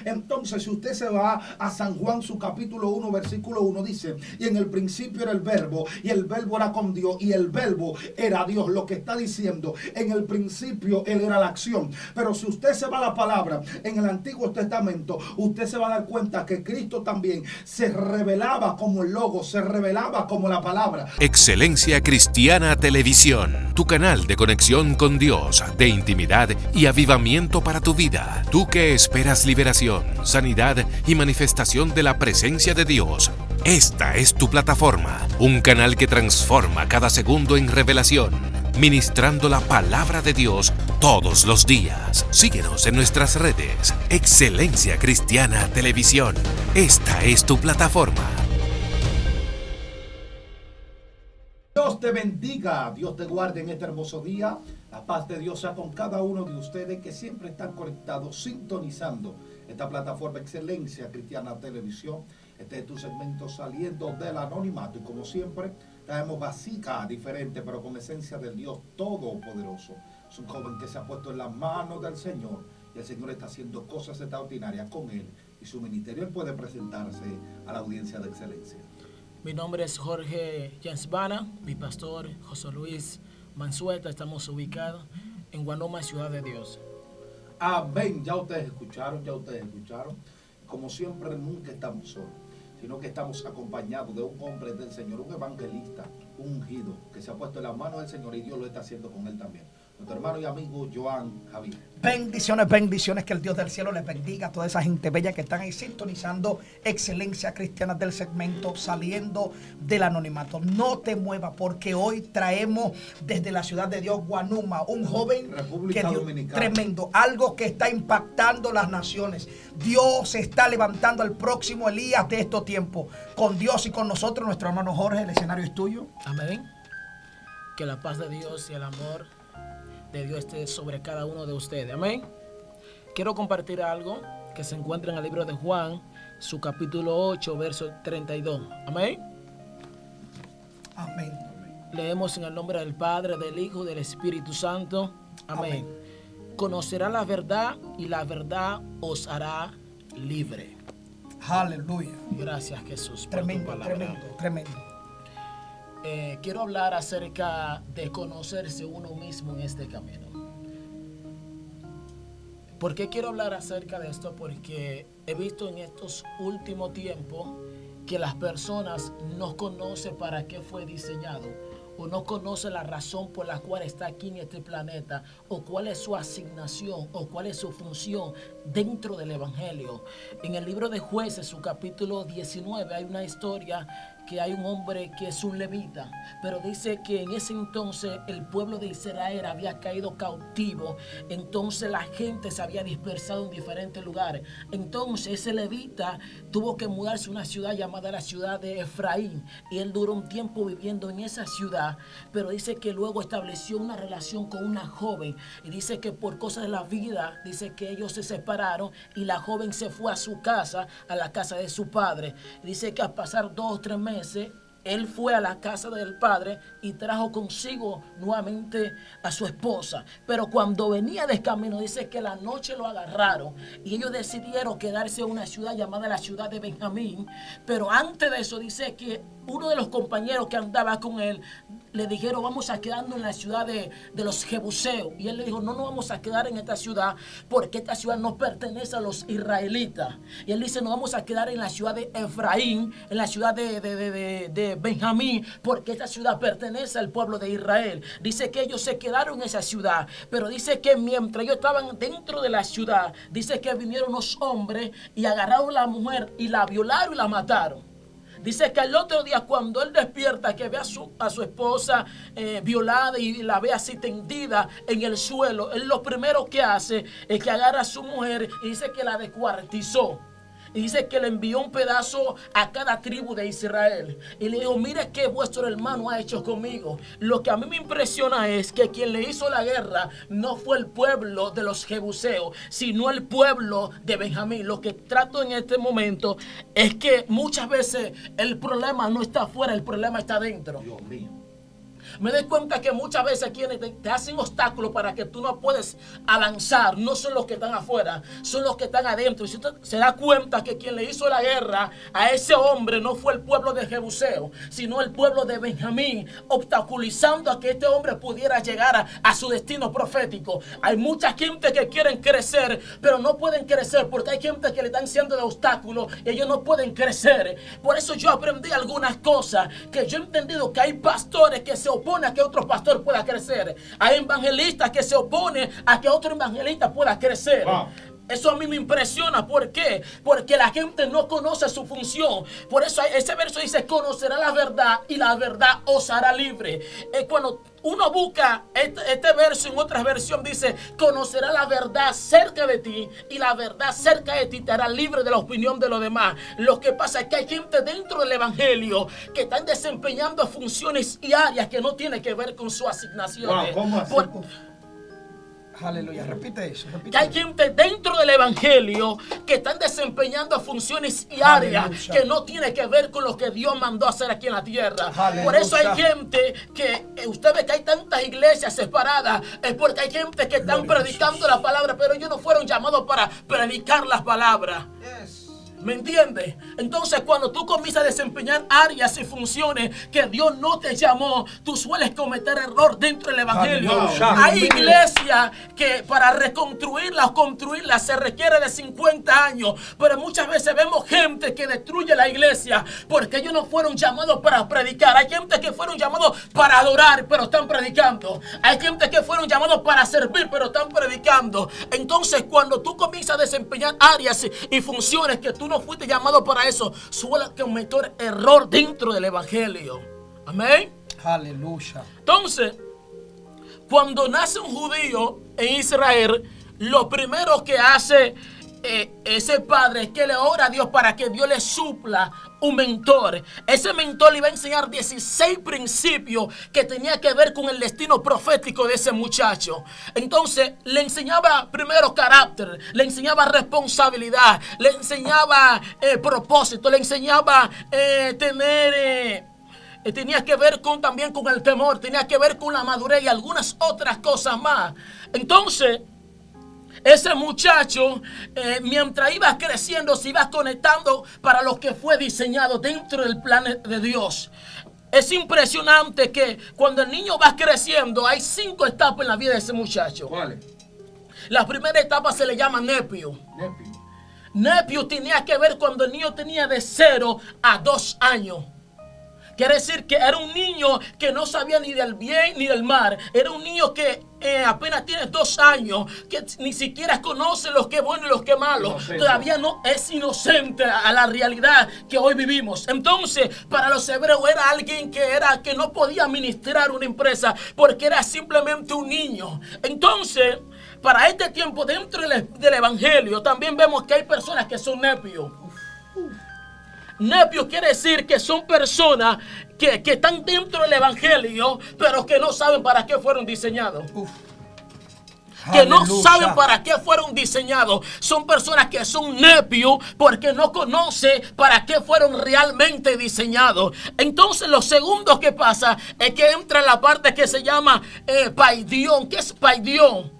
Entonces, si usted se va a San Juan, su capítulo 1, versículo 1, dice: y en el principio era el verbo, y el verbo era con Dios, y el verbo era Dios. Lo que está diciendo, en el principio Él era la acción. Pero si usted se va a la palabra, en el Antiguo Testamento, usted se va a dar cuenta que Cristo también se revelaba como el logo, se revelaba como la palabra. Excelencia Cristiana Televisión, tu canal de conexión con Dios, de intimidad y avivamiento para tu vida. Tú que esperas liberación, sanidad y manifestación de la presencia de Dios. Esta es tu plataforma, un canal que transforma cada segundo en revelación, ministrando la palabra de Dios todos los días. Síguenos en nuestras redes. Excelencia Cristiana Televisión. Esta es tu plataforma. Dios te bendiga, Dios te guarde en este hermoso día. La paz de Dios sea con cada uno de ustedes que siempre están conectados, sintonizando esta plataforma Excelencia Cristiana Televisión. Este es tu segmento Saliendo del Anonimato. Y como siempre, traemos vasija diferente, pero con esencia del Dios Todopoderoso. Es un joven que se ha puesto en las manos del Señor. Y el Señor está haciendo cosas extraordinarias con él y su ministerio. Él puede presentarse a la audiencia de Excelencia. Mi nombre es Jorge Jansbana, mi pastor José Luis Mansueta. Estamos ubicados en Guanoma, Ciudad de Dios. Amén. Ya ustedes escucharon. Como siempre, nunca estamos solos, sino que estamos acompañados de un hombre del Señor, un evangelista, un ungido, que se ha puesto en las manos del Señor y Dios lo está haciendo con él también. Nuestro hermano y amigo Joan Javier. Bendiciones, que el Dios del cielo les bendiga a toda esa gente bella que están ahí sintonizando Excelencia Cristiana del segmento Saliendo del Anonimato. No te muevas, porque hoy traemos desde la ciudad de Dios, Guanuma, un joven República Dominicana. Tremendo, algo que está impactando las naciones. Dios está levantando al próximo Elías de estos tiempos. Con Dios y con nosotros, nuestro hermano Jorge, el escenario es tuyo. Amén. Que la paz de Dios y el amor de Dios esté sobre cada uno de ustedes. Amén. Quiero compartir algo que se encuentra en el libro de Juan, su capítulo 8, verso 32. Amén. Amén. Leemos en el nombre del Padre, del Hijo y del Espíritu Santo. Amén. Conocerá la verdad y la verdad os hará libre. Aleluya. Gracias, Jesús, por Tremendo, tu palabra. tremendo. Quiero hablar acerca de conocerse uno mismo en este camino. ¿Por qué quiero hablar acerca de esto? Porque he visto en estos últimos tiempos que las personas no conocen para qué fue diseñado, o no conocen la razón por la cual está aquí en este planeta, o cuál es su asignación, o cuál es su función dentro del Evangelio. En el libro de Jueces, su capítulo 19, hay una historia que hay un hombre que es un levita, pero dice que en ese entonces el pueblo de Israel había caído cautivo, entonces la gente se había dispersado en diferentes lugares. Entonces ese levita tuvo que mudarse a una ciudad llamada la ciudad de Efraín, y él duró un tiempo viviendo en esa ciudad, pero dice que luego estableció una relación con una joven, y dice que por cosas de la vida, dice que ellos se separaron y la joven se fue a su casa, a la casa de su padre. Dice que al pasar 2 o 3 meses, él fue a la casa del padre y trajo consigo nuevamente a su esposa. Pero cuando venía de camino, dice que la noche lo agarraron y ellos decidieron quedarse en una ciudad llamada la ciudad de Benjamín. Pero antes de eso, dice que uno de los compañeros que andaba con él le dijeron: vamos a quedarnos en la ciudad de los Jebuseos. Y él le dijo: no nos vamos a quedar en esta ciudad, porque esta ciudad no pertenece a los israelitas. Y él dice: nos vamos a quedar en la ciudad de Efraín, en la ciudad de Benjamín, porque esta ciudad pertenece al pueblo de Israel. Dice que ellos se quedaron en esa ciudad, pero dice que mientras ellos estaban dentro de la ciudad, dice que vinieron unos hombres y agarraron a la mujer y la violaron y la mataron. Dice que al otro día, cuando él despierta, que ve a su esposa violada y la ve así tendida en el suelo, él lo primero que hace es que agarra a su mujer y dice que la descuartizó. Y dice que le envió un pedazo a cada tribu de Israel. Y le dijo: mire qué vuestro hermano ha hecho conmigo. Lo que a mí me impresiona es que quien le hizo la guerra no fue el pueblo de los Jebuseos, sino el pueblo de Benjamín. Lo que trato en este momento es que muchas veces el problema no está afuera, el problema está dentro. Dios mío. Me doy cuenta que muchas veces quienes te hacen obstáculos para que tú no puedes avanzar no son los que están afuera, son los que están adentro. Y si usted se da cuenta que quien le hizo la guerra a ese hombre no fue el pueblo de Jebuseo, sino el pueblo de Benjamín, obstaculizando a que este hombre pudiera llegar a su destino profético. Hay mucha gente que quieren crecer, pero no pueden crecer porque hay gente que le están siendo de obstáculos y ellos no pueden crecer. Por eso yo aprendí algunas cosas, que yo he entendido que hay pastores que se oponen a que otro pastor pueda crecer. Hay evangelistas que se oponen a que otro evangelista pueda crecer. Wow. Eso a mí me impresiona. ¿Por qué? Porque la gente no conoce su función. Por eso ese verso dice: conocerá la verdad y la verdad os hará libre. Cuando uno busca este verso en otra versión, dice: conocerá la verdad cerca de ti y la verdad cerca de ti te hará libre de la opinión de los demás. Lo que pasa es que hay gente dentro del evangelio que están desempeñando funciones y áreas que no tienen que ver con su asignación. Wow, ¿cómo así? Aleluya, repite eso. Que hay gente dentro del evangelio que están desempeñando funciones y áreas que no tiene que ver con lo que Dios mandó hacer aquí en la tierra. Aleluya. Por eso hay gente que usted ve que hay tantas iglesias separadas, es porque hay gente que están predicando la palabra, pero ellos no fueron llamados para predicar las palabras. ¿Me entiendes? Entonces, cuando tú comienzas a desempeñar áreas y funciones que Dios no te llamó, tú sueles cometer error dentro del evangelio. Hay iglesias que para reconstruirlas o construirlas se requiere de 50 años, pero muchas veces vemos gente que destruye la iglesia porque ellos no fueron llamados para predicar. Hay gente que fueron llamados para adorar, pero están predicando. Hay gente que fueron llamados para servir, pero están predicando. Entonces, cuando tú comienzas a desempeñar áreas y funciones que tú no fuiste llamado para eso, suele cometer error dentro del evangelio. Amén. Aleluya. Entonces, cuando nace un judío en Israel, lo primero que hace ese padre es que le ora a Dios para que Dios le supla un mentor. Ese mentor le iba a enseñar 16 principios que tenía que ver con el destino profético de ese muchacho. Entonces le enseñaba primero carácter, le enseñaba responsabilidad, le enseñaba propósito, le enseñaba tenía que ver también con el temor, tenía que ver con la madurez y algunas otras cosas más. Entonces ese muchacho, mientras iba creciendo, se iba conectando para lo que fue diseñado dentro del plan de Dios. Es impresionante que cuando el niño va creciendo, hay 5 etapas en la vida de ese muchacho. ¿Cuáles? La primera etapa se le llama nepio. Nepio tenía que ver cuando el niño tenía de 0 a 2 años. Quiere decir que era un niño que no sabía ni del bien ni del mal. Era un niño que apenas tiene 2 años, que ni siquiera conoce lo que es bueno y lo que es malo. Inocente. Todavía no es inocente a la realidad que hoy vivimos. Entonces, para los hebreos era alguien que no podía administrar una empresa porque era simplemente un niño. Entonces, para este tiempo dentro del evangelio también vemos que hay personas que son nepios. Nepio quiere decir que son personas que están dentro del evangelio, pero que no saben para qué fueron diseñados. Que no saben para qué fueron diseñados. Son personas que son nepios porque no conocen para qué fueron realmente diseñados. Entonces lo segundo que pasa es que entra en la parte que se llama paidión. ¿Qué es paidión?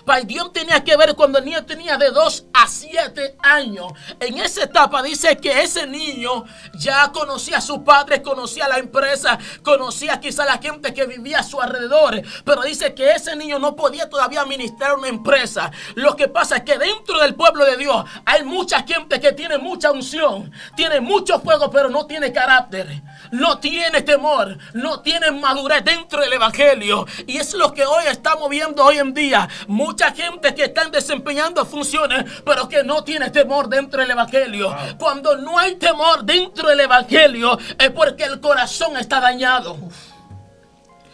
Paidión tenía que ver cuando el niño tenía de 2 a 7 años. En esa etapa dice que ese niño ya conocía a su padre, conocía la empresa, conocía quizá a la gente que vivía a su alrededor. Pero dice que ese niño no podía todavía administrar una empresa. Lo que pasa es que dentro del pueblo de Dios hay mucha gente que tiene mucha unción, tiene mucho fuego, pero no tiene carácter, no tiene temor, no tiene madurez dentro del evangelio. Y es lo que hoy estamos viendo hoy en día. Mucha gente que están desempeñando funciones, pero que no tiene temor dentro del evangelio. Wow. Cuando no hay temor dentro del evangelio, es porque el corazón está dañado.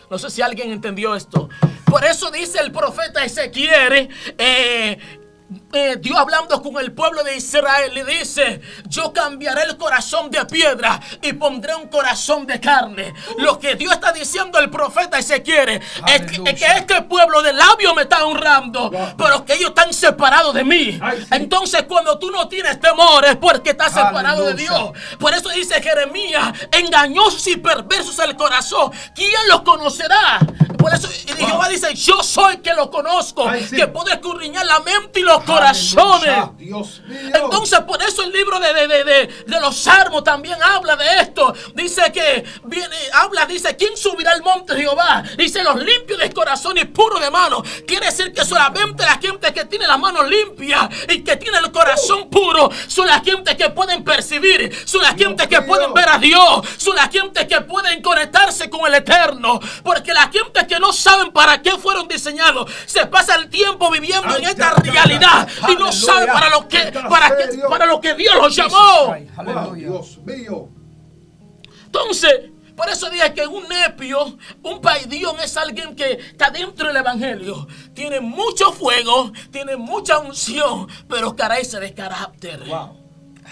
No sé si alguien entendió esto. Por eso dice el profeta Ezequiel, Dios hablando con el pueblo de Israel le dice: yo cambiaré el corazón de piedra y pondré un corazón de carne. Lo que Dios está diciendo el profeta Ezequiel es que este pueblo de labio me está honrando, pero que ellos están separados de mí. Entonces cuando tú no tienes temor es porque estás separado de Dios. Por eso dice Jeremías: engañosos y perversos el corazón, ¿quién los conocerá? Por eso Jehová dice: yo soy que lo conozco, que puedo escudriñar la mente y los corazones. Dios mío. Entonces por eso el libro de los Salmos también habla de esto. Dice que dice: ¿quién subirá al monte de Jehová? Dice: los limpios de corazón y puros de mano. Quiere decir que solamente la gente que tiene las manos limpias y que tiene el corazón puro son la gente que pueden percibir, son la gente que pueden ver a Dios, son la gente que pueden conectarse con el Eterno. Porque la gente que no saben para qué fueron diseñados se pasa el tiempo viviendo en esta realidad y no saben para lo que Dios los llamó. Dios mío. Entonces, por eso dije que un nepio, un paidión, es alguien que está dentro del evangelio. Tiene mucho fuego, tiene mucha unción, pero carece de carácter. Wow.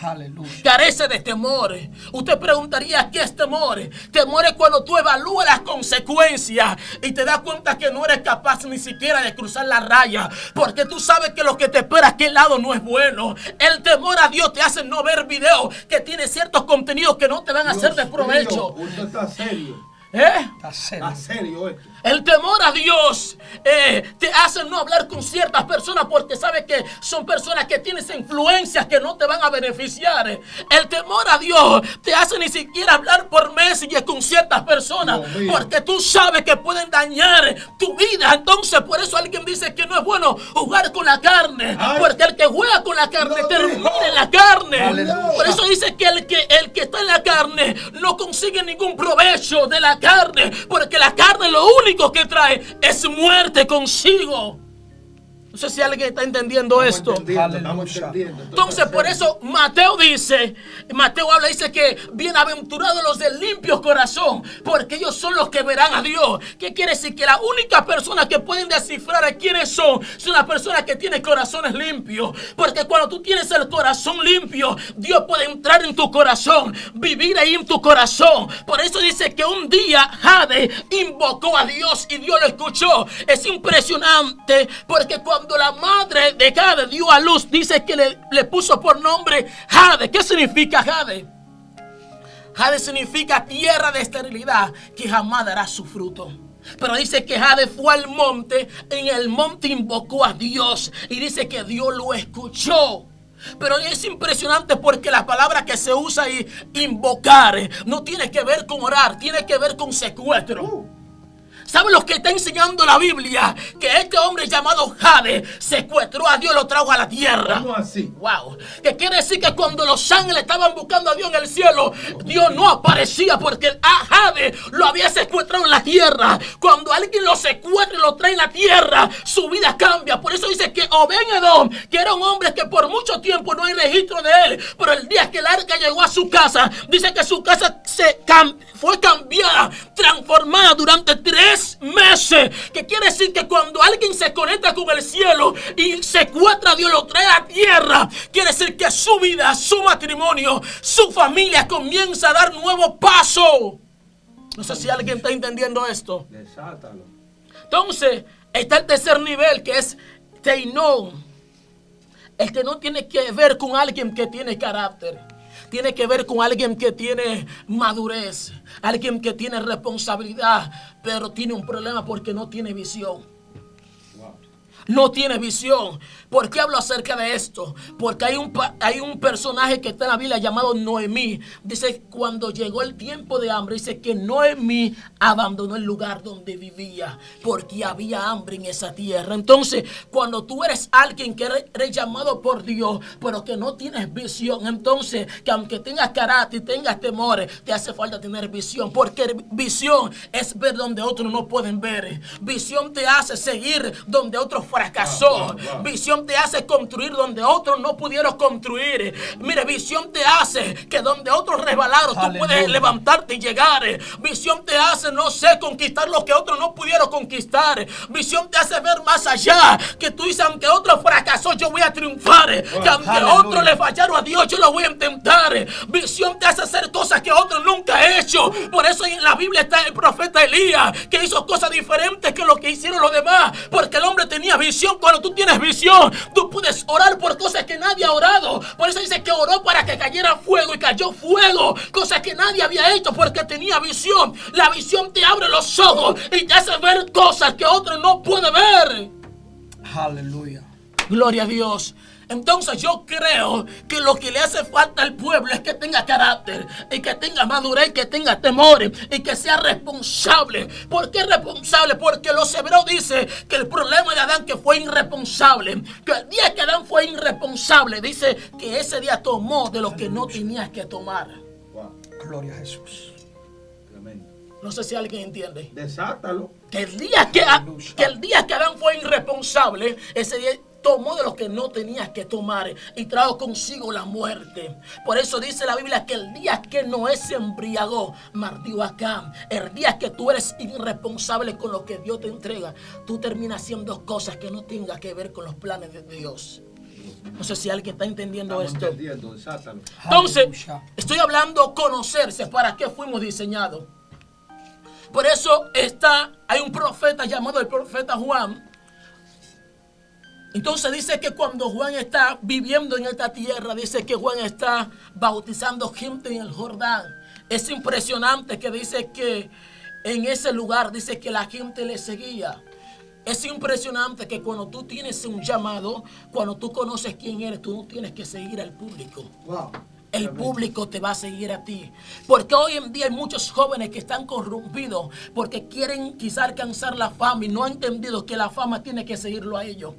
Aleluya. Carece de temor. Usted preguntaría: ¿qué es temor? Temor es cuando tú evalúas las consecuencias y te das cuenta que no eres capaz ni siquiera de cruzar la raya, porque tú sabes que lo que te espera a aquel lado no es bueno. El temor a Dios te hace no ver videos que tienen ciertos contenidos que no te van a hacer de provecho. Usted está serio. Está serio. Está serio esto. El temor a Dios te hace no hablar con ciertas personas porque sabes que son personas que tienen influencias que no te van a beneficiar. El temor a Dios te hace ni siquiera hablar por Messenger con ciertas personas porque tú sabes que pueden dañar tu vida. Entonces por eso alguien dice que no es bueno jugar con la carne, porque el que juega con la carne termina en la carne. Aleluya. Por eso dice que el que está en la carne no consigue ningún provecho de la carne, porque la carne lo único que trae es muerte consigo. No sé si alguien está entendiendo esto. Estamos entendiendo. Entonces por eso Mateo dice que bienaventurados los de limpio corazón, porque ellos son los que verán a Dios. ¿Qué quiere decir? Que la única persona que pueden descifrar a quiénes son las personas que tienen corazones limpios. Porque cuando tú tienes el corazón limpio, Dios puede entrar en tu corazón, vivir ahí en tu corazón. Por eso dice que un día Jade invocó a Dios y Dios lo escuchó. Es impresionante porque cuando la madre de Jade dio a luz, dice que le puso por nombre Jade. ¿Qué significa Jade? Jade significa tierra de esterilidad que jamás dará su fruto. Pero dice que Jade fue al monte, en el monte invocó a Dios y dice que Dios lo escuchó. Pero es impresionante porque la palabra que se usa ahí, invocar, no tiene que ver con orar, tiene que ver con secuestro. ¿Saben lo que está enseñando la Biblia? Que este hombre llamado Jade secuestró a Dios y lo trajo a la tierra. ¿Cómo así? Wow. Que quiere decir que cuando los ángeles estaban buscando a Dios en el cielo, Dios no aparecía porque a Jade lo había secuestrado en la tierra. Cuando alguien lo secuestra y lo trae en la tierra, su vida cambia. Por eso dice que Obed-Edom, que era un hombre que por mucho tiempo no hay registro de él, pero el día que el arca llegó a su casa, dice que su casa fue cambiada, transformada durante 3 meses. Que quiere decir que cuando alguien se conecta con el cielo y secuestra a Dios, lo trae a la tierra, quiere decir que su vida, su matrimonio, su familia comienza a dar nuevos pasos. No sé si alguien está entendiendo esto. Desátalo. Entonces está el tercer nivel, que es Teinón. El que no tiene que ver con alguien que tiene carácter. Tiene que ver con alguien que tiene madurez, alguien que tiene responsabilidad, pero tiene un problema porque no tiene visión. No tiene visión. ¿Por qué hablo acerca de esto? Porque hay un personaje que está en la Biblia llamado Noemí. Dice, cuando llegó el tiempo de hambre, dice que Noemí abandonó el lugar donde vivía porque había hambre en esa tierra. Entonces, cuando tú eres alguien que eres llamado por Dios, pero que no tienes visión, entonces, que aunque tengas carácter y tengas temores, te hace falta tener visión. Porque visión es ver donde otros no pueden ver. Visión te hace seguir donde otros faltan fracasó. Visión te hace construir donde otros no pudieron construir. Mire, visión te hace que donde otros resbalaron, tú puedes levantarte y llegar. Visión te hace, no sé, conquistar lo que otros no pudieron conquistar. Visión te hace ver más allá, que tú dices, aunque otro fracasó, yo voy a triunfar. Que aunque otros le fallaron a Dios, yo lo voy a intentar. Visión te hace hacer cosas que otros nunca han hecho. Por eso en la Biblia está el profeta Elías, que hizo cosas diferentes que lo que hicieron los demás, porque el hombre tenía visión. Cuando tú tienes visión, tú puedes orar por cosas que nadie ha orado. Por eso dice que oró para que cayera fuego, y cayó fuego, cosas que nadie había hecho porque tenía visión. La visión te abre los ojos y te hace ver cosas que otros no pueden ver. Aleluya. Gloria a Dios. Entonces yo creo que lo que le hace falta al pueblo es que tenga carácter, y que tenga madurez, que tenga temores, y que sea responsable. ¿Por qué responsable? Porque los hebreos dice que el problema de Adán, que fue irresponsable, que el día que Adán fue irresponsable, dice que ese día tomó de lo que no tenías que tomar. Gloria a Jesús. No sé si alguien entiende. Desátalo. Que el día que Adán fue irresponsable, ese día tomó de lo que no tenías que tomar y trajo consigo la muerte. Por eso dice la Biblia que el día que Noé se embriagó, martió acá. El día que tú eres irresponsable con lo que Dios te entrega, tú terminas haciendo cosas que no tengan que ver con los planes de Dios. No sé si alguien está entendiendo esto. Desátalo. Entonces, estoy hablando conocerse, para qué fuimos diseñados. Por eso hay un profeta llamado el profeta Juan. Entonces dice que cuando Juan está viviendo en esta tierra, dice que Juan está bautizando gente en el Jordán. Es impresionante que dice que en ese lugar dice que la gente le seguía. Es impresionante que cuando tú tienes un llamado, cuando tú conoces quién eres, tú no tienes que seguir al público. Wow. El público te va a seguir a ti. Porque hoy en día hay muchos jóvenes que están corrompidos porque quieren quizá alcanzar la fama y no han entendido que la fama tiene que seguirlo a ellos.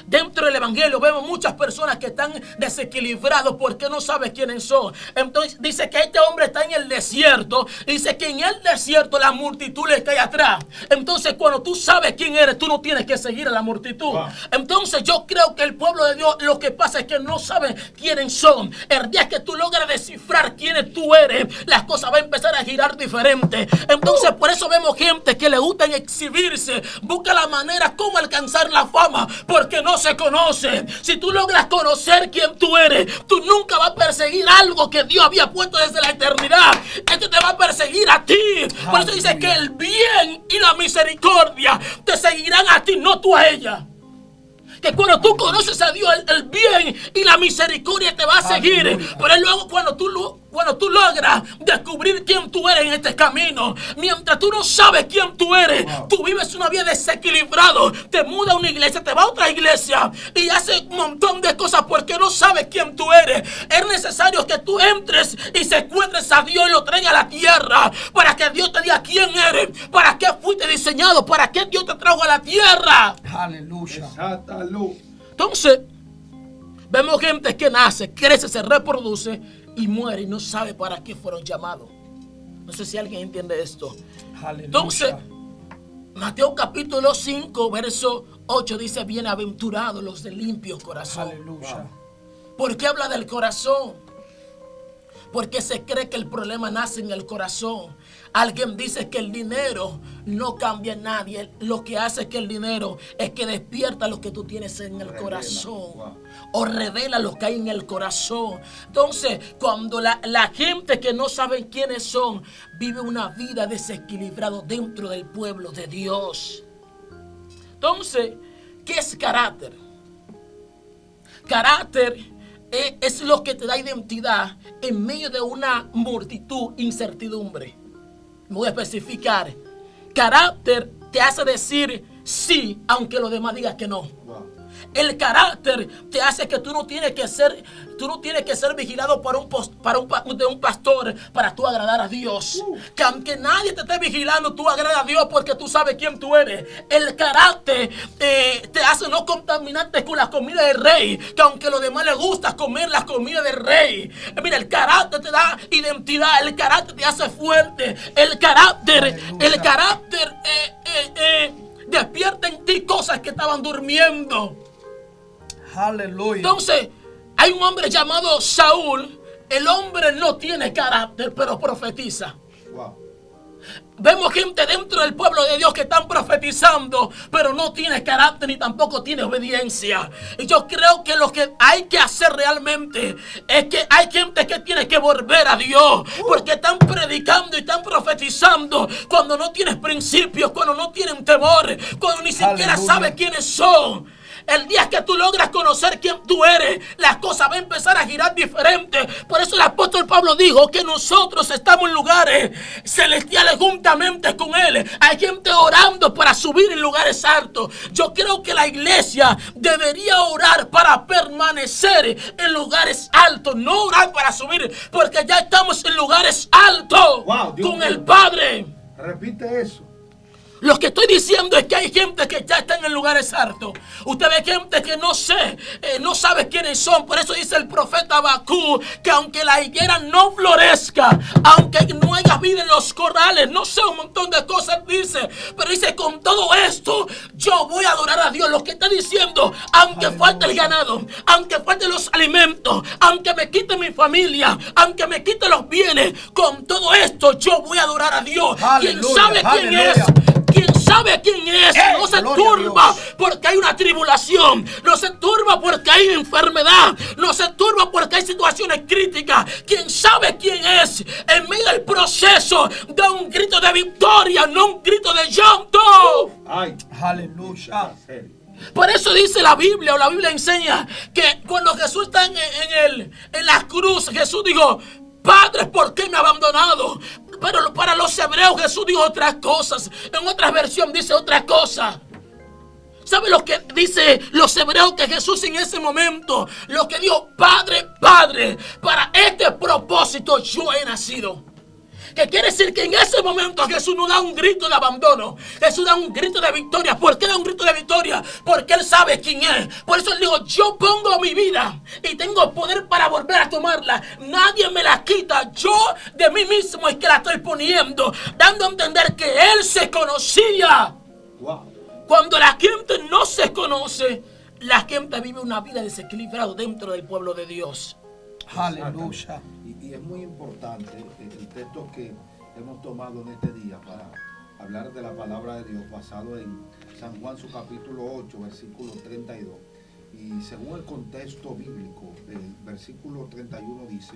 Dentro del evangelio vemos muchas personas que están desequilibrados porque no saben quiénes son. Entonces dice que este hombre está en el desierto. Dice que en el desierto la multitud le cae atrás. Entonces cuando tú sabes quién eres, tú no tienes que seguir a la multitud. Entonces yo creo que el pueblo de Dios, lo que pasa es que no saben quiénes son. El día que tú logras descifrar quiénes tú eres, las cosas van a empezar a girar diferente. Entonces por eso vemos gente que le gusta exhibirse, busca la manera cómo alcanzar la fama, porque no se conoce. Si tú logras conocer quién tú eres, tú nunca vas a perseguir algo que Dios había puesto desde la eternidad. Este te va a perseguir a ti. Por eso dice que el bien y la misericordia te seguirán a ti, no tú a ella. Que cuando tú conoces a Dios, el bien y la misericordia te va a seguir. Pero luego cuando tú logras descubrir quién tú eres en este camino, mientras tú no sabes quién tú eres, tú vives una vida desequilibrado. Te mudas a una iglesia, te vas a otra iglesia y haces un montón de cosas porque no sabes quién tú eres. Es necesario que tú entres y secuestres a Dios y lo traigas a la tierra para que Dios te diga quién eres, para qué fuiste diseñado, para qué Dios te trajo a la tierra. Aleluya. Desátalo. Entonces, vemos gente que nace, crece, se reproduce y muere y no sabe para qué fueron llamados. No sé si alguien entiende esto. Aleluya. Entonces, Mateo capítulo 5, verso 8 dice: bienaventurados los de limpio corazón. Aleluya. ¿Por qué habla del corazón? Porque se cree que el problema nace en el corazón. Alguien dice que el dinero no cambia a nadie. Lo que hace es que el dinero es que despierta lo que tú tienes en el corazón. O revela lo que hay en el corazón. Entonces, cuando la gente que no sabe quiénes son vive una vida desequilibrada dentro del pueblo de Dios. Entonces, ¿qué es carácter? Carácter es lo que te da identidad en medio de una multitud, incertidumbre. Me voy a especificar. Carácter te hace decir sí, aunque los demás digan que no. El carácter te hace que tú no tienes que ser vigilado por un pastor para tú agradar a Dios. Que aunque nadie te esté vigilando, tú agradas a Dios porque tú sabes quién tú eres. El carácter te hace no contaminarte con la comida del rey, que aunque a los demás les gusta comer la comida del rey. Mira, el carácter te da identidad, el carácter te hace fuerte. El carácter despierta en ti cosas que estaban durmiendo. Aleluya. Entonces, hay un hombre llamado Saúl. El hombre no tiene carácter, pero profetiza. Wow. Vemos gente dentro del pueblo de Dios que están profetizando, pero no tiene carácter ni tampoco tiene obediencia. Y yo creo que lo que hay que hacer realmente es que hay gente que tiene que volver a Dios, porque están predicando y están profetizando cuando no tienen principios, cuando no tienen temor, cuando ni siquiera saben quiénes son. El día que tú logras conocer quién tú eres, las cosas van a empezar a girar diferente. Por eso el apóstol Pablo dijo que nosotros estamos en lugares celestiales juntamente con Él. Hay gente orando para subir en lugares altos. Yo creo que la iglesia debería orar para permanecer en lugares altos, no orar para subir, porque ya estamos en lugares altos con el Padre. Repite eso. Lo que estoy diciendo es que hay gente que ya está en lugares altos. Usted ve gente que no sabe quiénes son. Por eso dice el profeta Habacuc que aunque la higuera no florezca, aunque no haya vida en los corrales, no sé, un montón de cosas dice. Pero dice, con todo esto, yo voy a adorar a Dios. Lo que está diciendo, aunque falte el ganado, aunque falten los alimentos, aunque me quite mi familia, aunque me quite los bienes, con todo esto, yo voy a adorar a Dios. ¿Quién sabe quién es? ¿Quién sabe quién es? No se turba porque hay una tribulación. No se turba porque hay enfermedad. No se turba porque hay situaciones críticas. ¿Quién sabe quién es? En medio del proceso da un grito de victoria, no un grito de llanto. Ay, aleluya. Por eso dice la Biblia, o la Biblia enseña, que cuando Jesús está en la cruz, Jesús dijo: Padre, ¿por qué me ha abandonado? Pero para los hebreos Jesús dijo otras cosas. En otra versión dice otra cosa. ¿Sabe lo que dice los hebreos? Que Jesús en ese momento, lo que dijo: Padre, Padre, para este propósito yo he nacido. Que quiere decir que en ese momento Jesús no da un grito de abandono. Jesús da un grito de victoria. ¿Por qué da un grito de victoria? Porque Él sabe quién es. Por eso Él dijo: yo pongo mi vida y tengo poder para volver a tomarla. Nadie me la quita. Yo de mí mismo es que la estoy poniendo, dando a entender que Él se conocía. wow. Cuando la gente no se conoce, la gente vive una vida desequilibrada dentro del pueblo de Dios. Aleluya. Y es muy importante el texto que hemos tomado en este día para hablar de la palabra de Dios, basado en San Juan, su capítulo 8, versículo 32. Y según el contexto bíblico, el versículo 31 dice: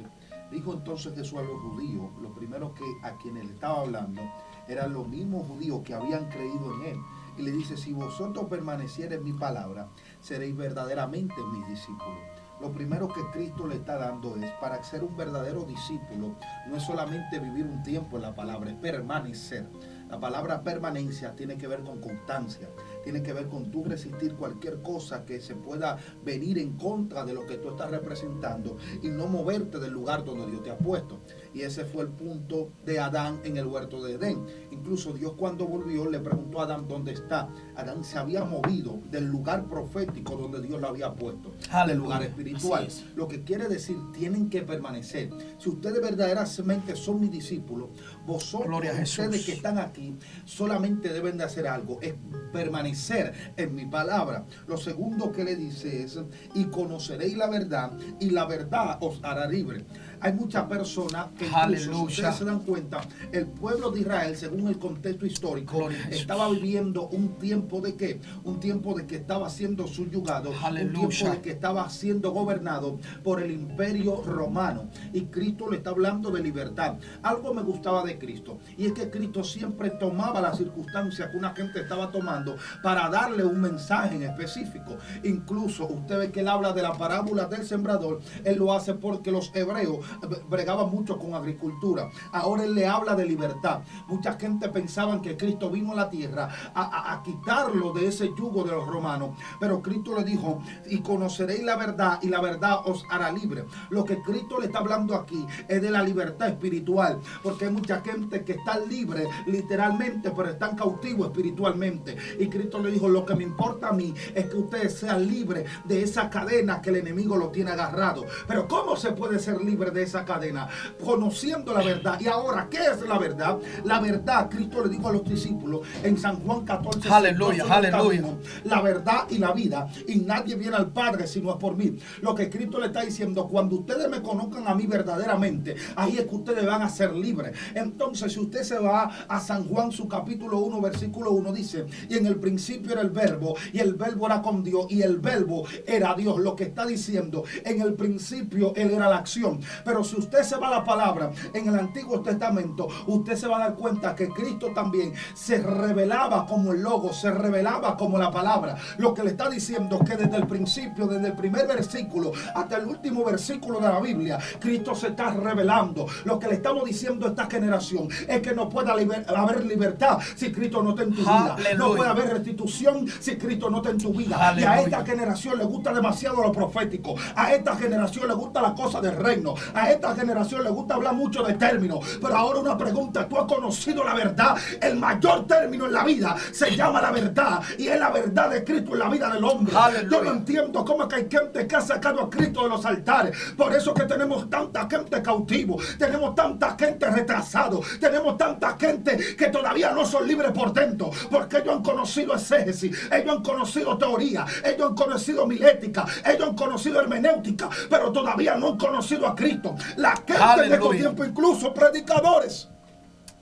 dijo entonces Jesús a los judíos, los primeros que a quienes le estaba hablando eran los mismos judíos que habían creído en Él. Y le dice: si vosotros permaneciereis en mi palabra, seréis verdaderamente mis discípulos. Lo primero que Cristo le está dando es, para ser un verdadero discípulo, no es solamente vivir un tiempo en la palabra, es permanecer. La palabra permanencia tiene que ver con constancia, tiene que ver con tú resistir cualquier cosa que se pueda venir en contra de lo que tú estás representando y no moverte del lugar donde Dios te ha puesto. Y ese fue el punto de Adán en el huerto de Edén. Incluso Dios, cuando volvió, le preguntó a Adán dónde está. Adán se había movido del lugar profético donde Dios lo había puesto, del lugar espiritual. Lo que quiere decir, tienen que permanecer. Si ustedes verdaderamente son mis discípulos, vosotros, ustedes que están aquí, solamente deben de hacer algo, es permanecer en mi palabra. Lo segundo que le dice es: y conoceréis la verdad, y la verdad os hará libre. Hay muchas personas que incluso, si ustedes se dan cuenta, el pueblo de Israel, según el contexto histórico, estaba viviendo un tiempo de ¿qué? Un tiempo de que estaba siendo subyugado, un tiempo de que estaba siendo gobernado por el imperio romano. Y Cristo le está hablando de libertad. Algo me gustaba de Cristo, y es que Cristo siempre tomaba las circunstancias que una gente estaba tomando para darle un mensaje en específico. Incluso usted ve que él habla de la parábola del sembrador. Él lo hace porque los hebreos bregaban mucho con agricultura. Ahora él le habla de libertad. Mucha gente pensaban que Cristo vino a la tierra a quitarlo de ese yugo de los romanos, pero Cristo le dijo: y conoceréis la verdad, y la verdad os hará libre. Lo que Cristo le está hablando aquí es de la libertad espiritual, porque hay mucha gente que está libre literalmente, pero están cautivos espiritualmente. Y Cristo le dijo: lo que me importa a mí es que ustedes sean libres de esa cadena que el enemigo lo tiene agarrado. Pero ¿cómo se puede ser libre de de esa cadena, conociendo la verdad. Y ahora, ¿qué es la verdad? La verdad, Cristo le dijo a los discípulos en San Juan 14, Aleluya, aleluya. la verdad y la vida, y nadie viene al Padre sino es por mí. Lo que Cristo le está diciendo, cuando ustedes me conozcan a mí verdaderamente, ahí es que ustedes van a ser libres. Entonces, si usted se va a San Juan, su capítulo 1, versículo 1, dice, y en el principio era el verbo, y el verbo era con Dios, y el verbo era Dios. Lo que está diciendo, en el principio Él era la acción. Pero si usted se va a la palabra, en el Antiguo Testamento, usted se va a dar cuenta que Cristo también se revelaba como el logo, se revelaba como la palabra. Lo que le está diciendo es que desde el principio, desde el primer versículo hasta el último versículo de la Biblia, Cristo se está revelando. Lo que le estamos diciendo a esta generación es que no puede haber libertad si Cristo no está en tu vida. No puede haber restitución si Cristo no está en tu vida. Aleluya. Y a esta generación le gusta demasiado lo profético. A esta generación le gusta la cosa del reino. A esta generación le gusta hablar mucho de términos. Pero ahora una pregunta, ¿tú has conocido la verdad? El mayor término en la vida se llama la verdad, y es la verdad de Cristo en la vida del hombre. Aleluya. Yo no entiendo cómo es que hay gente que ha sacado a Cristo de los altares. Por eso que tenemos tanta gente cautivo, tenemos tanta gente retrasado, tenemos tanta gente que todavía no son libres por dentro, porque ellos han conocido exégesis, ellos han conocido teoría, ellos han conocido milética, ellos han conocido hermenéutica, pero todavía no han conocido a Cristo. La gente de estos tiempos, incluso predicadores,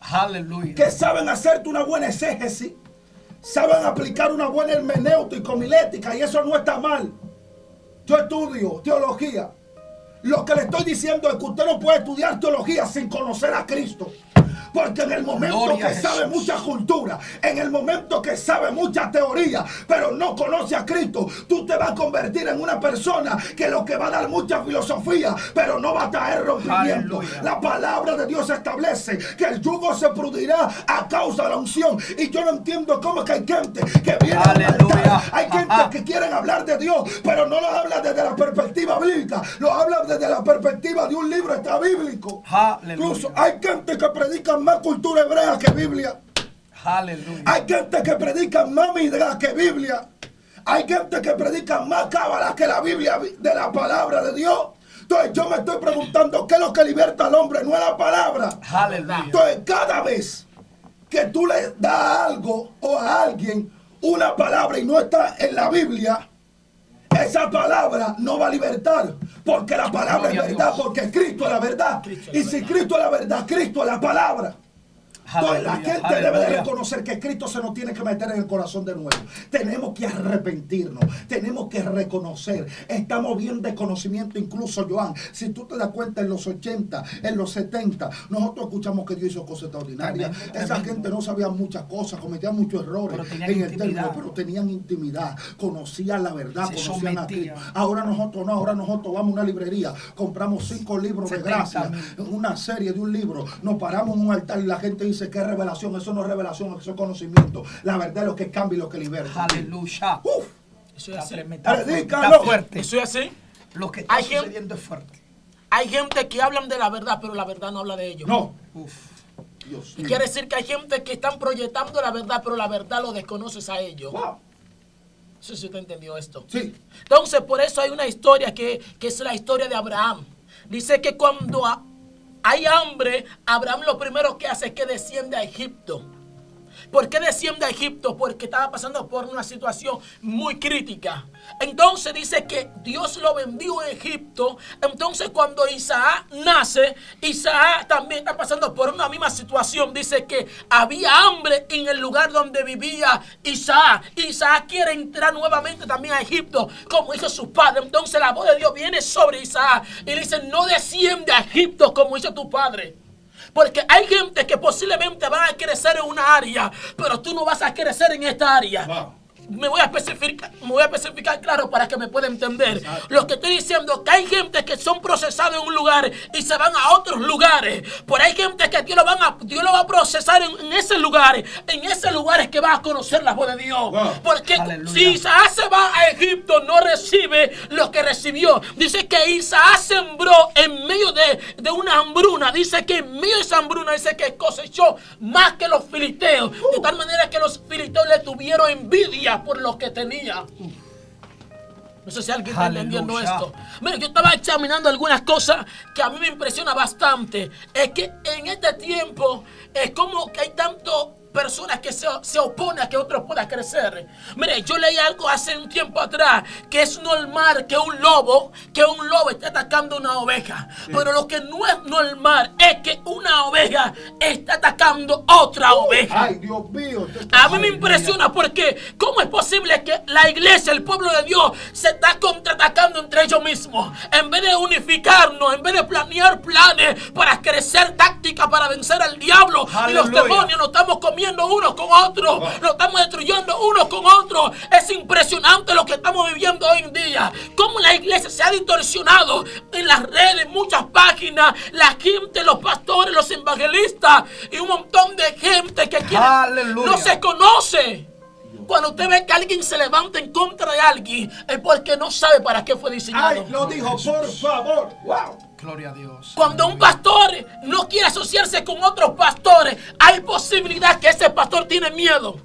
aleluya, que saben hacerte una buena exégesis, saben aplicar una buena hermenéutica, milética, y eso no está mal. Yo estudio teología. Lo que le estoy diciendo es que usted no puede estudiar teología sin conocer a Cristo. Porque en el momento que sabe mucha cultura, en el momento que sabe mucha teoría, pero no conoce a Cristo, tú te vas a convertir en una persona que lo que va a dar mucha filosofía, pero no va a traer rompimiento. Aleluya. La palabra de Dios establece que el yugo se pudrirá a causa de la unción. Y yo no entiendo cómo es que hay gente que viene a hablar. Hay gente que quieren hablar de Dios, pero no lo habla desde la perspectiva bíblica, lo habla desde la perspectiva de un libro extrabíblico. Incluso hay gente que predica más cultura hebrea que Biblia. Aleluya. Hay gente que predica más midrash que Biblia. Hay gente que predica más cábala que la Biblia de la palabra de Dios. Entonces yo me estoy preguntando qué es lo que liberta al hombre, no es la palabra. Aleluya. Entonces cada vez que tú le das algo o a alguien una palabra y no está en la Biblia, esa palabra no va a libertar, porque la palabra es verdad, porque Cristo es la verdad. Y si Cristo es la verdad, Cristo es la palabra. Entonces la gente debe de reconocer que Cristo se nos tiene que meter en el corazón de nuevo. Tenemos que arrepentirnos, tenemos que reconocer. Estamos bien de conocimiento, incluso Joan. Si tú te das cuenta, en los 80, en los 70, nosotros escuchamos que Dios hizo cosas extraordinarias. Esa gente no sabía muchas cosas, cometían muchos errores en el término, pero tenían intimidad, conocían la verdad, conocían a Cristo. Ahora nosotros no, ahora nosotros vamos a una librería, compramos 5 libros de gracia, una serie de un libro, nos paramos en un altar y la gente dice que es revelación. Eso no es revelación, eso es conocimiento. La verdad es lo que cambia y lo que liberta. Aleluya. Uf. Eso es así. Predícalo. Fuerte. Eso es así. Lo que está sucediendo es fuerte. Hay gente que hablan de la verdad, pero la verdad no habla de ellos. No. Uf. Dios mío. Quiere decir que hay gente que están proyectando la verdad, pero la verdad lo desconoces a ellos. Wow. No sé si usted entendió esto. Sí. Entonces, por eso hay una historia que es la historia de Abraham. Dice que cuando hay hambre, Abraham lo primero que hace es que desciende a Egipto. ¿Por qué desciende a Egipto? Porque estaba pasando por una situación muy crítica. Entonces dice que Dios lo vendió en Egipto. Entonces cuando Isaac nace, Isaac también está pasando por una misma situación. Dice que había hambre en el lugar donde vivía Isaac. Isaac quiere entrar nuevamente también a Egipto, como hizo su padre. Entonces la voz de Dios viene sobre Isaac y le dice: no desciende a Egipto como hizo tu padre. Porque hay gente que posiblemente van a crecer en una área, pero tú no vas a crecer en esta área. Wow. Me voy a especificar claro para que me pueda entender. Exacto. Lo que estoy diciendo es que hay gente que son procesados en un lugar y se van a otros lugares. Pero hay gente que Dios lo va a procesar en ese lugar. En ese lugar es que va a conocer la voz de Dios. Wow. Porque aleluya, si Isaac se va a Egipto, no recibe lo que recibió. Dice que Isaac sembró en medio de una hambruna. Dice que en medio de esa hambruna dice que cosechó más que los filisteos. De tal manera que los filisteos le tuvieron envidia por lo que tenía. No sé si alguien está entendiendo Aleluya. esto. Mira, yo estaba examinando algunas cosas que a mí me impresiona bastante. Es que en este tiempo es como que hay tanto personas que se oponen a que otros puedan crecer. Mire, yo leí algo hace un tiempo atrás, que es normal que un lobo esté atacando una oveja. Sí. Pero lo que no es normal es que una oveja está atacando otra oveja. Ay, Dios mío. A mí me impresiona porque ¿cómo es posible que la iglesia, el pueblo de Dios, se está contraatacando entre ellos mismos? En vez de unificarnos, en vez de planear planes para crecer tácticas para vencer al diablo y los demonios, nos estamos comiendo unos con otros, nos estamos destruyendo unos con otros. Es impresionante lo que estamos viviendo hoy en día. Cómo la iglesia se ha distorsionado en las redes, muchas páginas, la gente, los pastores, los evangelistas y un montón de gente que no se conoce. Cuando usted ve que alguien se levanta en contra de alguien, es porque no sabe para qué fue diseñado. Ay, lo dijo, por favor. Wow. Gloria a Dios. Cuando un pastor no quiere asociarse con otros pastores, hay posibilidad que ese pastor tiene miedo.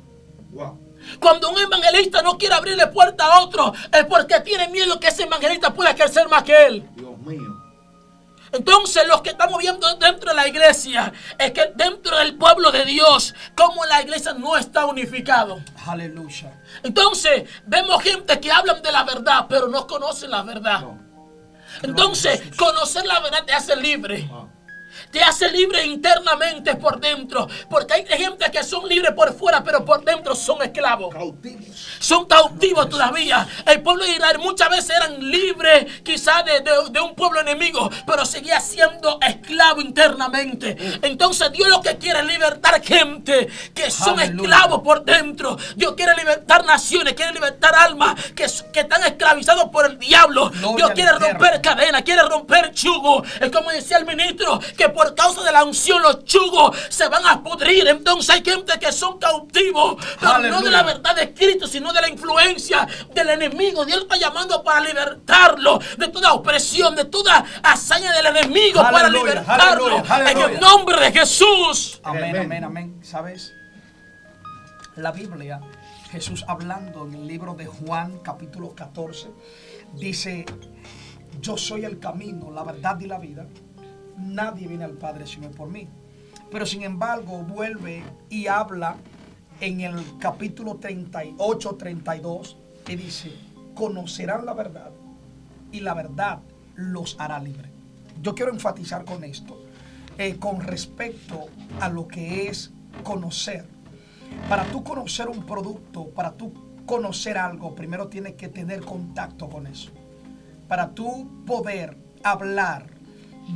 Wow. Cuando un evangelista no quiere abrirle puerta a otro, es porque tiene miedo que ese evangelista pueda crecer más que él. Dios mío. Entonces, lo que estamos viendo dentro de la iglesia es que dentro del pueblo de Dios, como la iglesia no está unificado. Aleluya. Entonces, vemos gente que hablan de la verdad, pero no conocen la verdad. No. Entonces, conocer la verdad te hace libre. Te hace libre internamente por dentro. Porque hay gente que son libres por fuera, pero por dentro son esclavos. Cautivos. Son cautivos todavía. El pueblo de Israel muchas veces eran libres quizás de un pueblo enemigo, pero seguía siendo esclavo internamente. Entonces Dios lo que quiere es libertar gente que son esclavos por dentro. Dios quiere libertar naciones, quiere libertar almas que están esclavizados por el diablo. Dios quiere romper cadenas, quiere romper yugos. Es como decía el ministro, que por causa de la unción los yugos se van a pudrir. Entonces hay gente que son cautivos, pero no de la verdad de Cristo, sino de la influencia del enemigo. Dios está llamando para libertarlo de toda opresión, de toda hazaña del enemigo, para libertarlo en el nombre de Jesús. Amén, amén, amén. ¿Sabes? La Biblia, Jesús hablando en el libro de Juan, capítulo 14, dice: yo soy el camino, la verdad y la vida. Nadie viene al Padre sino por mí. Pero sin embargo vuelve y habla en el capítulo 38, 32 y dice: conocerán la verdad y la verdad los hará libre. Yo quiero enfatizar con esto, con respecto a lo que es conocer. Para tú conocer un producto, para tú conocer algo, primero tienes que tener contacto con eso. Para tú poder hablar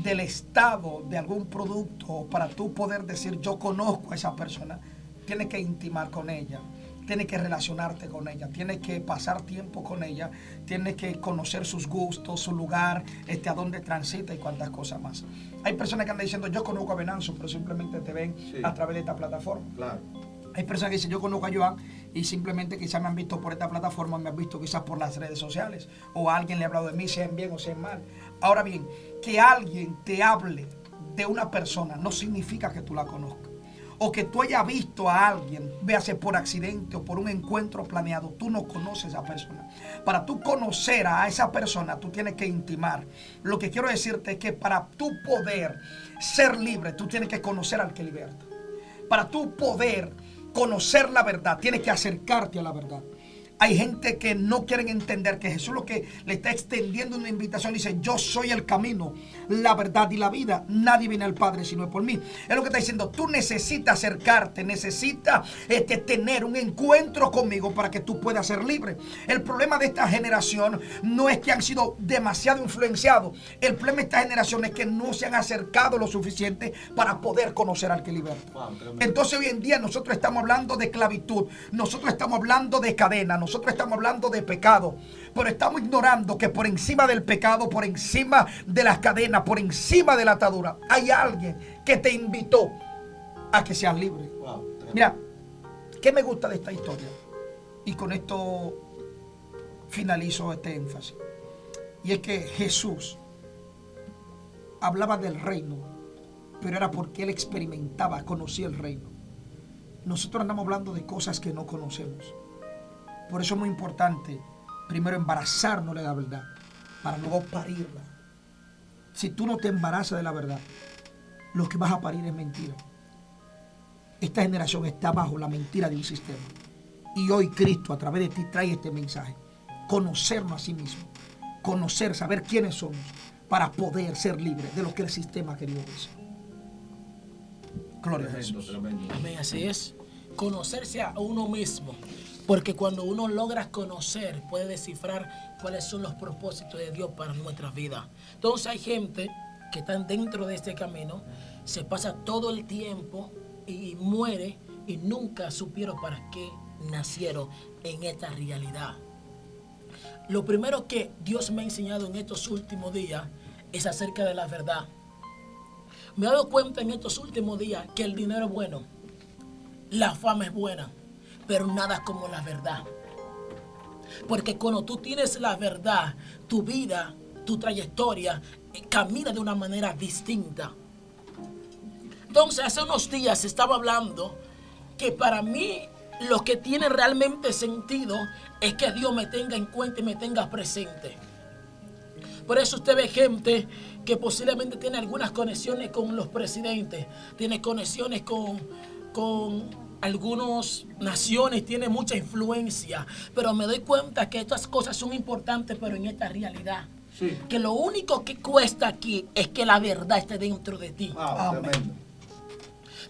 del estado de algún producto, para tú poder decir yo conozco a esa persona, tienes que intimar con ella, tienes que relacionarte con ella, tienes que pasar tiempo con ella, tienes que conocer sus gustos, su lugar, a dónde transita y cuántas cosas más. Hay personas que andan diciendo yo conozco a Venancio, pero simplemente te ven a través de esta plataforma. Claro. Hay personas que dicen yo conozco a Joan y simplemente quizás me han visto por esta plataforma, me han visto quizás por las redes sociales, o alguien le ha hablado de mí, sea en bien o sea en mal. Ahora bien, que alguien te hable de una persona no significa que tú la conozcas. O que tú hayas visto a alguien, véase por accidente o por un encuentro planeado, tú no conoces a esa persona. Para tú conocer a esa persona, tú tienes que intimar. Lo que quiero decirte es que para tú poder ser libre, tú tienes que conocer al que liberta. Para tú poder conocer la verdad, tienes que acercarte a la verdad. Hay gente que no quieren entender que Jesús lo que le está extendiendo una invitación, dice: yo soy el camino, la verdad y la vida. Nadie viene al Padre sino es por mí. Es lo que está diciendo. Tú necesitas acercarte, necesitas tener un encuentro conmigo para que tú puedas ser libre. El problema de esta generación no es que han sido demasiado influenciados. El problema de esta generación es que no se han acercado lo suficiente para poder conocer al que liberta. Entonces hoy en día nosotros estamos hablando de esclavitud, nosotros estamos hablando de cadena, nosotros estamos hablando de pecado, pero estamos ignorando que por encima del pecado, por encima de las cadenas, por encima de la atadura, hay alguien que te invitó a que seas libre. Mira, ¿qué me gusta de esta historia? Y con esto finalizo este énfasis. Y es que Jesús hablaba del reino, pero era porque él experimentaba, conocía el reino. Nosotros andamos hablando de cosas que no conocemos. Por eso es muy importante primero embarazarnos de la verdad para luego parirla. Si tú no te embarazas de la verdad, lo que vas a parir es mentira. Esta generación está bajo la mentira de un sistema. Y hoy Cristo a través de ti trae este mensaje. Conocernos a sí mismo. Conocer, saber quiénes somos para poder ser libres de lo que el sistema ha querido decir. Gloria a Jesús. Amén, así es. Conocerse a uno mismo. Porque cuando uno logra conocer, puede descifrar cuáles son los propósitos de Dios para nuestras vidas. Entonces hay gente que están dentro de este camino, se pasa todo el tiempo y muere y nunca supieron para qué nacieron en esta realidad. Lo primero que Dios me ha enseñado en estos últimos días es acerca de la verdad. Me he dado cuenta en estos últimos días que el dinero es bueno, la fama es buena, pero nada como la verdad. Porque cuando tú tienes la verdad, tu vida, tu trayectoria camina de una manera distinta. Entonces, hace unos días estaba hablando que para mí lo que tiene realmente sentido es que Dios me tenga en cuenta y me tenga presente. Por eso usted ve gente que posiblemente tiene algunas conexiones con los presidentes, tiene conexiones con algunas naciones, tiene mucha influencia, pero me doy cuenta que estas cosas son importantes, pero en esta realidad. Sí. Que lo único que cuesta aquí es que la verdad esté dentro de ti. Amén.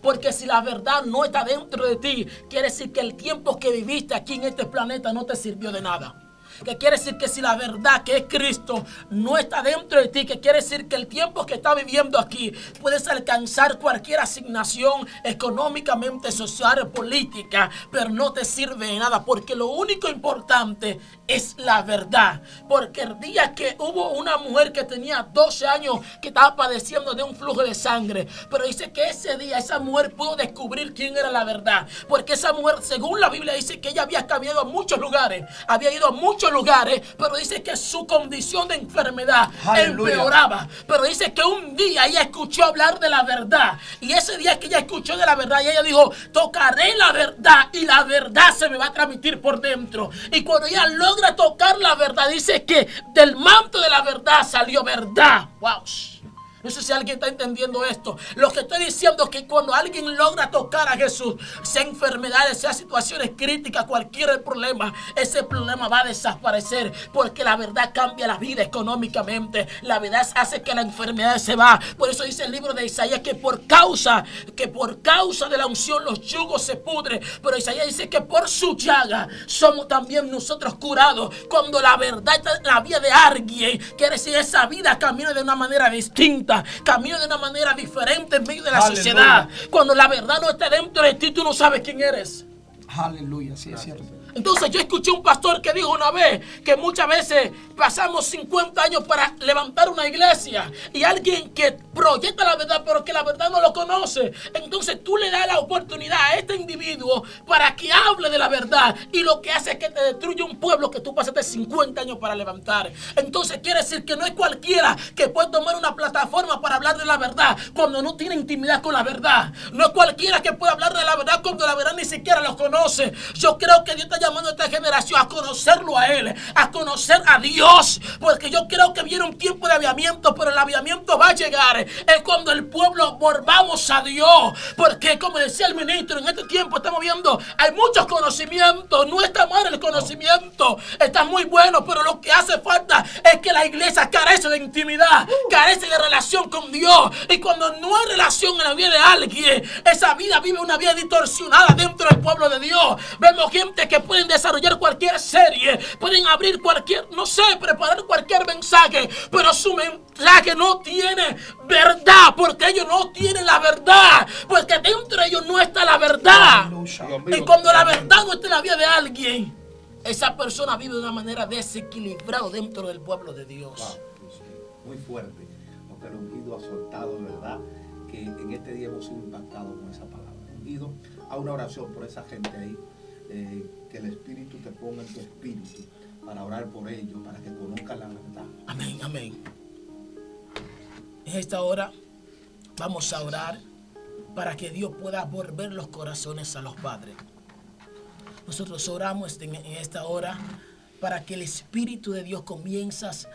Porque si la verdad no está dentro de ti, quiere decir que el tiempo que viviste aquí en este planeta no te sirvió de nada. Que quiere decir que si la verdad que es Cristo no está dentro de ti, que quiere decir que el tiempo que estás viviendo aquí puedes alcanzar cualquier asignación económicamente, social, política, pero no te sirve de nada, porque lo único importante es la verdad. Porque el día que hubo una mujer que tenía 12 años que estaba padeciendo de un flujo de sangre, pero dice que ese día esa mujer pudo descubrir quién era la verdad, porque esa mujer, según la Biblia, dice que ella había caminado a muchos lugares, había ido a muchos lugares, pero dice que su condición de enfermedad empeoraba. Pero dice que un día ella escuchó hablar de la verdad, y ese día que ella escuchó de la verdad, y ella dijo: tocaré la verdad y la verdad se me va a transmitir por dentro. Y cuando ella logra tocar la verdad, dice que del manto de la verdad salió verdad. Wow. No sé si alguien está entendiendo esto. Lo que estoy diciendo es que cuando alguien logra tocar a Jesús, sea enfermedades, sea situaciones críticas, cualquier problema, ese problema va a desaparecer, porque la verdad cambia la vida económicamente. La verdad hace que la enfermedad se va. Por eso dice el libro de Isaías que por causa de la unción los yugos se pudren. Pero Isaías dice que por su llaga somos también nosotros curados. Cuando la verdad está en la vida de alguien, quiere decir esa vida camina de una manera distinta, camina de una manera diferente en medio de la sociedad. Cuando la verdad no está dentro de ti, tú no sabes quién eres. Aleluya, sí es cierto. Entonces yo escuché un pastor que dijo una vez que muchas veces pasamos 50 años para levantar una iglesia, y alguien que proyecta la verdad pero que la verdad no lo conoce, entonces tú le das la oportunidad a este individuo para que hable de la verdad, y lo que hace es que te destruye un pueblo que tú pasaste 50 años para levantar. Entonces quiere decir que no es cualquiera que puede tomar una plataforma para hablar de la verdad cuando no tiene intimidad con la verdad. No es cualquiera que puede hablar de la verdad cuando la verdad ni siquiera lo conoce. Yo creo que Dios está llamando a esta generación a conocerlo a Él, a conocer a Dios, porque yo creo que viene un tiempo de avivamiento, pero el avivamiento va a llegar es cuando el pueblo volvamos a Dios, porque como decía el ministro, en este tiempo estamos viendo, hay muchos conocimientos, no está mal el conocimiento, está muy bueno, pero lo que hace falta es que la iglesia carece de intimidad, carece de relación con Dios, y cuando no hay relación en la vida de alguien, esa vida vive una vida distorsionada dentro del pueblo de Dios. Vemos gente que pueden desarrollar cualquier serie, pueden abrir cualquier, no sé, preparar cualquier mensaje, pero su mensaje no tiene verdad, porque ellos no tienen la verdad, porque dentro de ellos no está la verdad. Y cuando la verdad no está en la vida de alguien, esa persona vive de una manera desequilibrada dentro del pueblo de Dios. Wow, muy fuerte lo que el ungido ha soltado, de verdad, que en este día hemos sido impactados con esa palabra. Ungido, a una oración por esa gente ahí. Que el Espíritu te ponga en tu espíritu para orar por ellos, para que conozcan la verdad. Amén, amén. En esta hora vamos a orar para que Dios pueda volver los corazones a los padres. Nosotros oramos en esta hora para que el Espíritu de Dios comienzas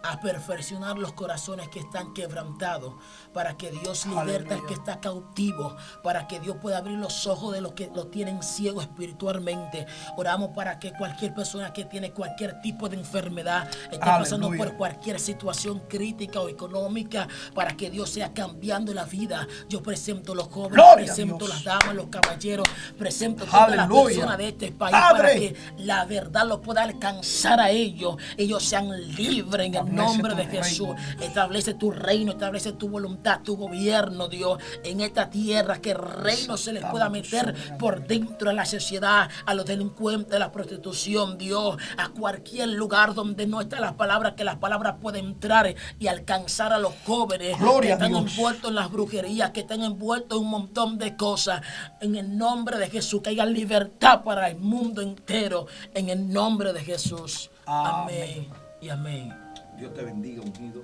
a perfeccionar los corazones que están quebrantados, para que Dios liberte al que está cautivo, para que Dios pueda abrir los ojos de los que lo tienen ciego espiritualmente. Oramos para que cualquier persona que tiene cualquier tipo de enfermedad, esté pasando por cualquier situación crítica o económica, para que Dios sea cambiando la vida. Yo presento los jóvenes, presento las damas, los caballeros, presento todas las personas de este país, para que la verdad lo pueda alcanzar a ellos sean libres en el nombre de Jesús. Establece tu reino, establece tu voluntad, tu gobierno, Dios, en esta tierra, que el reino se les pueda meter por dentro de la sociedad, a los delincuentes, a la prostitución, Dios, a cualquier lugar donde no está la palabra, que las palabras puedan entrar y alcanzar a los jóvenes que están envueltos en las brujerías, que están envueltos en un montón de cosas. En el nombre de Jesús, que haya libertad para el mundo entero, en el nombre de Jesús. Amén y amén. Dios te bendiga, ungido.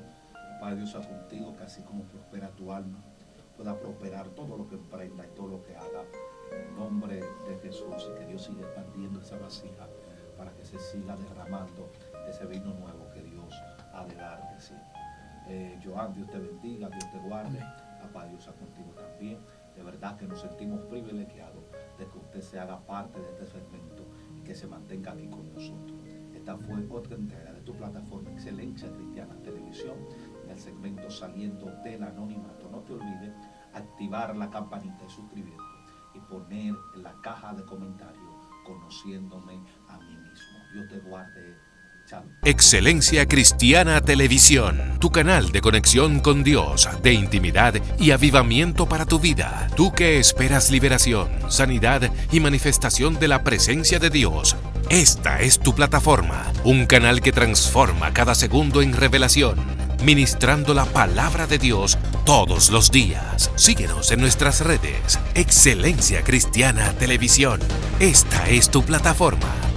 Padre Dios sea contigo, que así como prospera tu alma, pueda prosperar todo lo que emprenda y todo lo que haga, en nombre de Jesús, y que Dios siga expandiendo esa vasija para que se siga derramando ese vino nuevo que Dios ha de dar de sí. Joan, Dios te bendiga, Dios te guarde. Papá Dios sea contigo también. De verdad que nos sentimos privilegiados de que usted se haga parte de este segmento y que se mantenga aquí con nosotros. Esta fue otra entrega de tu plataforma Excelencia Cristiana Televisión, en el segmento Saliendo del Anonimato. No te olvides activar la campanita y suscribirte y poner en la caja de comentarios conociéndome a mí mismo. Dios te guarde. Chao. Excelencia Cristiana Televisión, tu canal de conexión con Dios, de intimidad y avivamiento para tu vida. Tú que esperas liberación, sanidad y manifestación de la presencia de Dios. Esta es tu plataforma, un canal que transforma cada segundo en revelación, ministrando la palabra de Dios todos los días. Síguenos en nuestras redes. Excelencia Cristiana Televisión. Esta es tu plataforma.